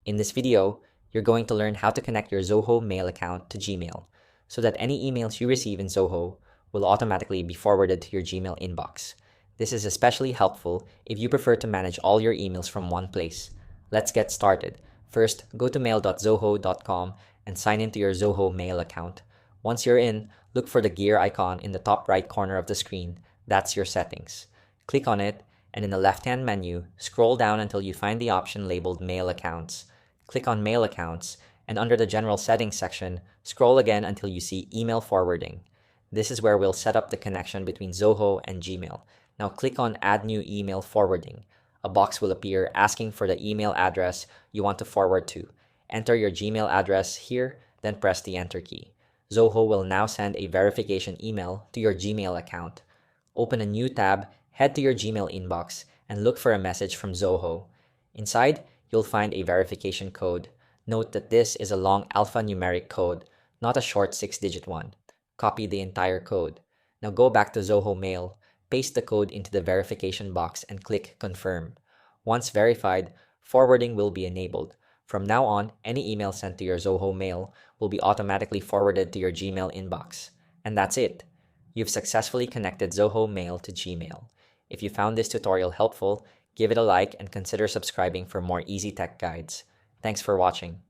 In this video, you're going to learn how to connect your Zoho mail account to Gmail so that any emails you receive in Zoho will automatically be forwarded to your Gmail inbox. This is especially helpful if you prefer to manage all your emails from one place. Let's get started. First, go to mail.zoho.com and sign into your Zoho mail account. Once you're in, look for the gear icon in the top right corner of the screen. That's your settings. Click on it, and in the left-hand menu, scroll down until you find the option labeled Mail Accounts. Click on Mail Accounts, and under the General Settings section, scroll again until you see Email Forwarding. This is where we'll set up the connection between Zoho and Gmail. Now click on Add New Email Forwarding. A box will appear asking for the email address you want to forward to. Enter your Gmail address here, then press the Enter key. Zoho will now send a verification email to your Gmail account. Open a new tab, head to your Gmail inbox, and look for a message from Zoho. Inside, you'll find a verification code. Note that this is a long alphanumeric code, not a short 6-digit one. Copy the entire code. Now go back to Zoho Mail, paste the code into the verification box, and click Confirm. Once verified, forwarding will be enabled. From now on, any email sent to your Zoho Mail will be automatically forwarded to your Gmail inbox. And that's it. You've successfully connected Zoho Mail to Gmail. If you found this tutorial helpful, give it a like and consider subscribing for more easy tech guides. Thanks for watching.